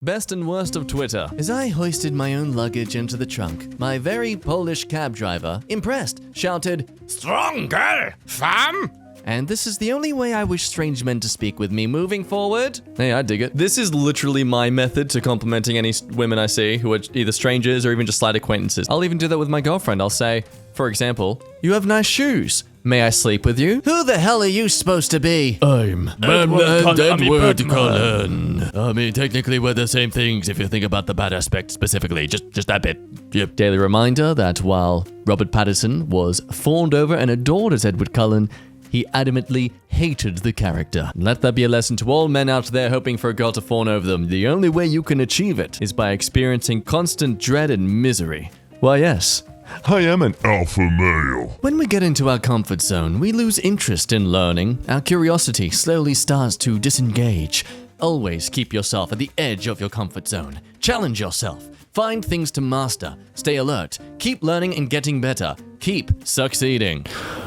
Best and worst of Twitter. As I hoisted my own luggage into the trunk, my very Polish cab driver, impressed, shouted, "Strong girl, fam!" And this is the only way I wish strange men to speak with me moving forward. Hey, I dig it. This is literally my method to complimenting any women I see who are either strangers or even just slight acquaintances. I'll even do that with my girlfriend. I'll say, for example, "You have nice shoes. May I sleep with you?" "Who the hell are you supposed to be?" "I'm Edward Cullen. I mean, technically we're the same things if you think about the bad aspect specifically. Just that bit. Yep. Daily reminder that while Robert Pattinson was fawned over and adored as Edward Cullen, he adamantly hated the character. Let that be a lesson to all men out there hoping for a girl to fawn over them. The only way you can achieve it is by experiencing constant dread and misery. Why, yes. I am an alpha male. When we get into our comfort zone, we lose interest in learning. Our curiosity slowly starts to disengage. Always keep yourself at the edge of your comfort zone. Challenge yourself. Find things to master. Stay alert. Keep learning and getting better. Keep succeeding.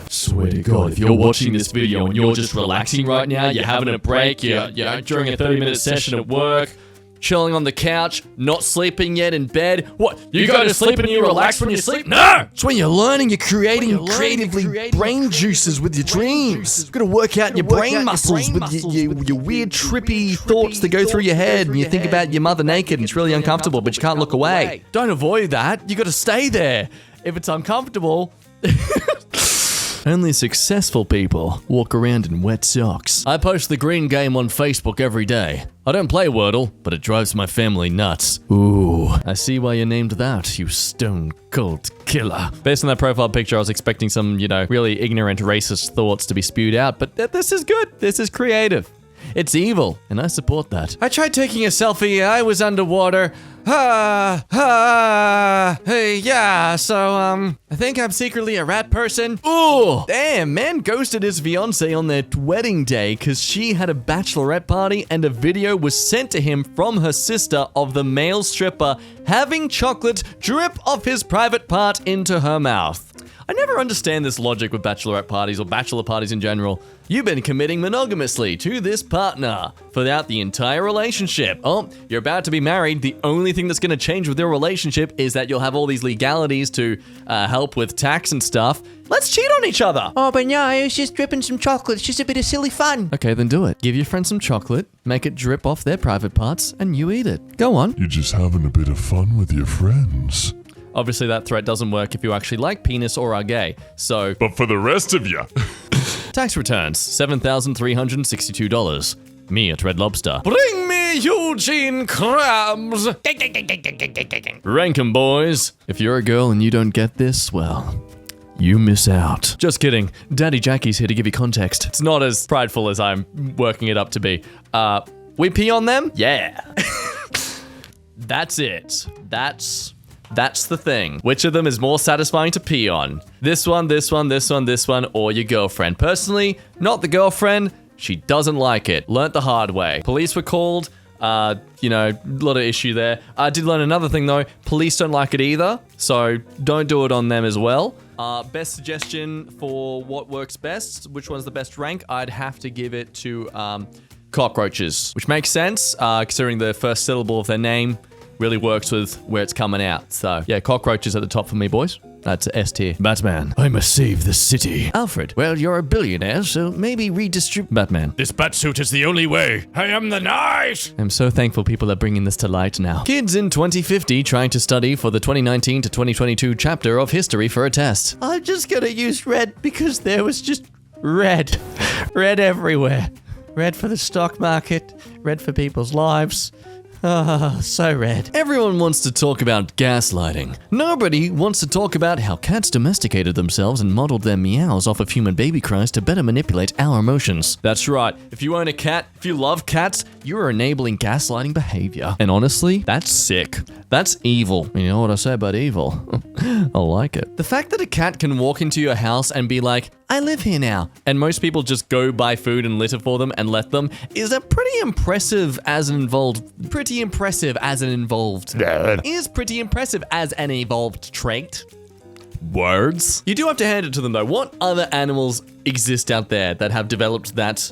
Swear to God, if you're watching this video and you're just relaxing right now, you're having a break, you're during a 30-minute session at work, Chilling on the couch, not sleeping yet in bed. What? You go to sleep and you relax when you sleep? No! It's when you're learning, you're creating creatively brain juices with your dreams. You've got to work out your brain muscles with your weird, trippy thoughts that go through your head, and you think about your mother naked, and it's really uncomfortable, but you can't look away. Don't avoid that. You got to stay there. If it's uncomfortable... Only successful people walk around in wet socks. I post the green game on Facebook every day. I don't play Wordle, but it drives my family nuts. Ooh, I see why you named that, you StoneCultKiller. Based on that profile picture, I was expecting some, really ignorant racist thoughts to be spewed out, but this is good. This is creative. It's evil, and I support that. I tried taking a selfie. I was underwater. Hey, yeah, so, I think I'm secretly a rat person. Ooh, damn, man ghosted his fiancée on their wedding day because she had a bachelorette party and a video was sent to him from her sister of the male stripper having chocolate drip off his private part into her mouth. I never understand this logic with bachelorette parties or bachelor parties in general. You've been committing monogamously to this partner throughout the entire relationship. Oh, you're about to be married. The only thing that's going to change with your relationship is that you'll have all these legalities to help with tax and stuff. Let's cheat on each other. Oh, but no, it's just dripping some chocolate. It's just a bit of silly fun. Okay, then do it. Give your friend some chocolate, make it drip off their private parts, and you eat it. Go on. You're just having a bit of fun with your friends. Obviously, that threat doesn't work if you actually like penis or are gay, so... But for the rest of you... Tax returns, $7,362. Me at Red Lobster. Bring me Eugene crabs! Rank 'em, boys. If you're a girl and you don't get this, well... you miss out. Just kidding. Daddy Jacky's here to give you context. It's not as prideful as I'm working it up to be. We pee on them? Yeah. That's it. That's the thing. Which of them is more satisfying to pee on? This one, or your girlfriend? Personally, not the girlfriend. She doesn't like it. Learnt the hard way. Police were called. A lot of issue there. I did learn another thing though. Police don't like it either, so don't do it on them as well. Best suggestion for what works best, which one's the best rank? I'd have to give it to cockroaches, which makes sense considering the first syllable of their name really works with where it's coming out. So, yeah, cockroaches at the top for me, boys. That's S tier. Batman, I must save the city. Alfred, well, you're a billionaire, so maybe redistribute... Batman. This batsuit is the only way. I am the knight. I'm so thankful people are bringing this to light now. Kids in 2050 trying to study for the 2019 to 2022 chapter of history for a test. I'm just gonna use red because there was just red. Red everywhere. Red for the stock market. Red for people's lives. Ah, so red. Everyone wants to talk about gaslighting. Nobody wants to talk about how cats domesticated themselves and modeled their meows off of human baby cries to better manipulate our emotions. That's right. If you own a cat, if you love cats, you are enabling gaslighting behavior. And honestly, that's sick. That's evil. You know what I say about evil? I like it. The fact that a cat can walk into your house and be like, I live here now, and most people just go buy food and litter for them and let them, is a pretty impressive as an evolved trait. Words. You do have to hand it to them though. What other animals exist out there that have developed that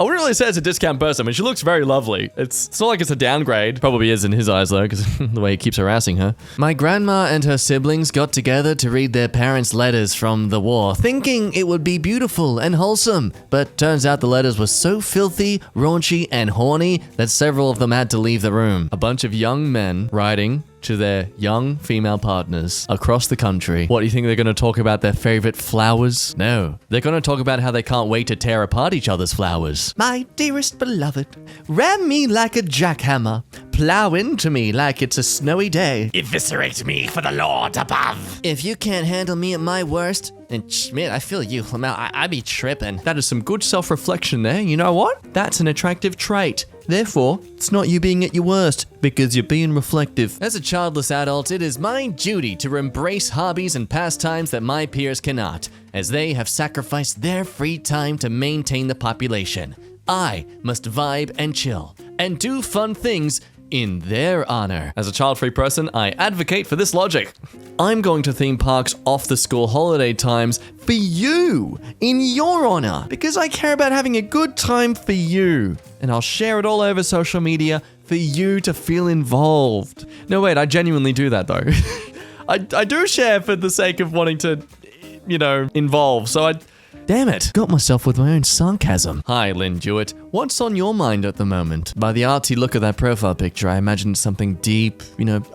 I wouldn't really say it's a discount person. I mean, she looks very lovely. It's not like it's a downgrade. Probably is in his eyes, though, because the way he keeps harassing her. My grandma and her siblings got together to read their parents' letters from the war, thinking it would be beautiful and wholesome. But turns out the letters were so filthy, raunchy, and horny that several of them had to leave the room. A bunch of young men writing to their young female partners across the country. What, do you think they're going to talk about their favorite flowers? No. They're going to talk about how they can't wait to tear apart each other's flowers. My dearest beloved, ram me like a jackhammer, plow into me like it's a snowy day. Eviscerate me for the Lord above. If you can't handle me at my worst, and Schmidt, I feel you. I be tripping. That is some good self-reflection there. You know what? That's an attractive trait. Therefore, it's not you being at your worst, because you're being reflective. As a childless adult, it is my duty to embrace hobbies and pastimes that my peers cannot, as they have sacrificed their free time to maintain the population. I must vibe and chill, and do fun things in their honor. As a child-free person, I advocate for this logic. I'm going to theme parks off the school holiday times for you, in your honor, because I care about having a good time for you. And I'll share it all over social media for you to feel involved. No, wait, I genuinely do that though. I do share for the sake of wanting to, involve. So Damn it, got myself with my own sarcasm. Hi, Lynn Dewitt. What's on your mind at the moment? By the artsy look of that profile picture, I imagine something deep,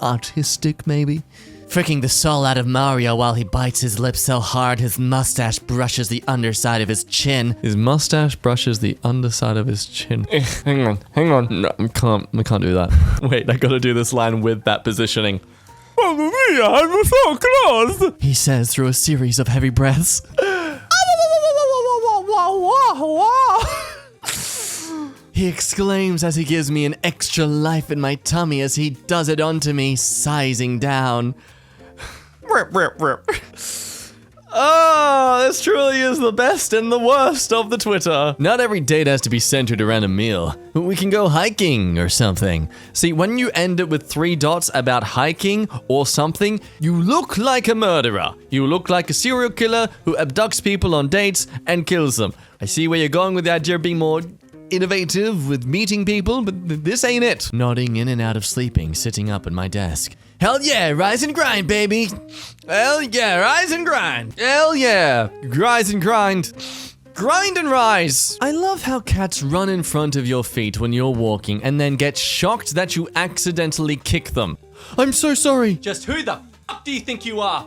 artistic maybe? Freaking the soul out of Mario while he bites his lips so hard his mustache brushes the underside of his chin. His mustache brushes the underside of his chin. Hang on. No, I can't do that. Wait, I gotta do this line with that positioning. Mamma mia, I'm so close! He says through a series of heavy breaths. He exclaims as he gives me an extra life in my tummy as he does it onto me, sizing down. Oh, this truly is the best and the worst of the Twitter. Not every date has to be centered around a meal. We can go hiking or something. See, when you end it with 3 dots about hiking or something, you look like a murderer. You look like a serial killer who abducts people on dates and kills them. I see where you're going with the idea of being more innovative with meeting people, but this ain't it. Nodding in and out of sleeping, sitting up at my desk. Hell yeah, rise and grind, baby. Hell yeah, rise and grind. Hell yeah, rise and grind. Grind and rise. I love how cats run in front of your feet when you're walking and then get shocked that you accidentally kick them. I'm so sorry. Just who the fuck do you think you are?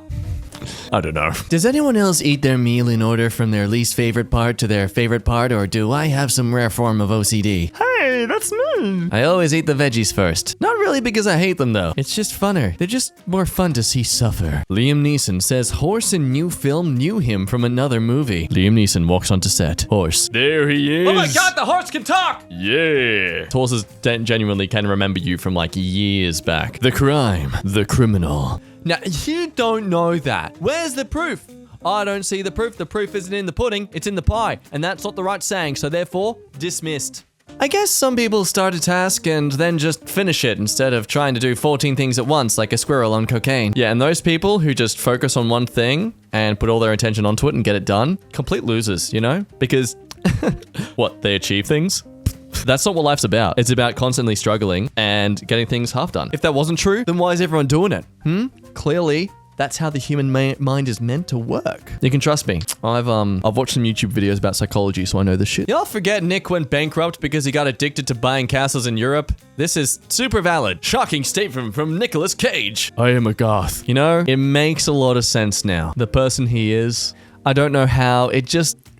I don't know. Does anyone else eat their meal in order from their least favorite part to their favorite part, or do I have some rare form of OCD? Hey, that's me. I always eat the veggies first. Not really because I hate them though. It's just funner. They're just more fun to see suffer. Liam Neeson says horse in new film knew him from another movie. Liam Neeson walks onto set. Horse. There he is. Oh my god, the horse can talk! Yeah. Horses genuinely can remember you from like years back. The crime. The criminal. Now, you don't know that. Where's the proof? I don't see the proof. The proof isn't in the pudding, it's in the pie. And that's not the right saying, so therefore, dismissed. I guess some people start a task and then just finish it instead of trying to do 14 things at once like a squirrel on cocaine. Yeah, and those people who just focus on one thing and put all their attention onto it and get it done, complete losers, Because, what, they achieve things? That's not what life's about. It's about constantly struggling and getting things half done. If that wasn't true, then why is everyone doing it? Clearly, that's how the human mind is meant to work. You can trust me. I've watched some YouTube videos about psychology, so I know this shit. Y'all forget Nick went bankrupt because he got addicted to buying castles in Europe? This is super valid. Shocking statement from Nicolas Cage. I am a goth. It makes a lot of sense now. The person he is, I don't know how,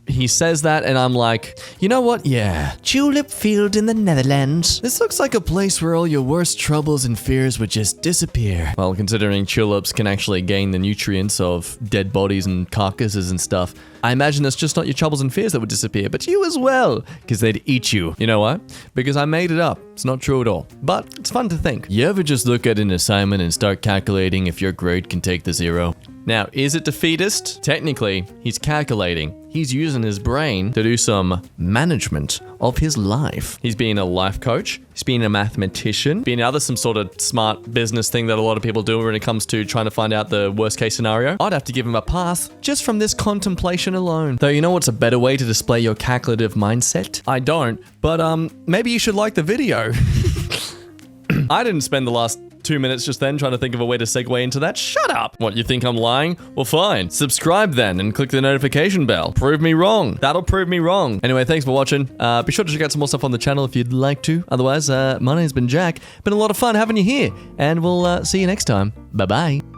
he says that and I'm like, you know what? Yeah. Tulip Field in the Netherlands. This looks like a place where all your worst troubles and fears would just disappear. Well, considering tulips can actually gain the nutrients of dead bodies and carcasses and stuff, I imagine it's just not your troubles and fears that would disappear, but you as well, because they'd eat you. You know why? Because I made it up. It's not true at all, but it's fun to think. You ever just look at an assignment and start calculating if your grade can take the 0? Now, is it defeatist? Technically, he's calculating. he's using his brain to do some management of his life. He's being a life coach. He's being a mathematician. Being some sort of smart business thing that a lot of people do when it comes to trying to find out the worst case scenario. I'd have to give him a pass just from this contemplation alone. Though you know what's a better way to display your calculative mindset? I don't, but maybe you should like the video. I didn't spend the last 2 minutes just then trying to think of a way to segue into that. Shut up! What, you think I'm lying? Well, fine. Subscribe then and click the notification bell. Prove me wrong. That'll prove me wrong. Anyway, thanks for watching. Be sure to check out some more stuff on the channel if you'd like to. Otherwise, my name's been Jack. Been a lot of fun having you here, and we'll see you next time. Bye-bye.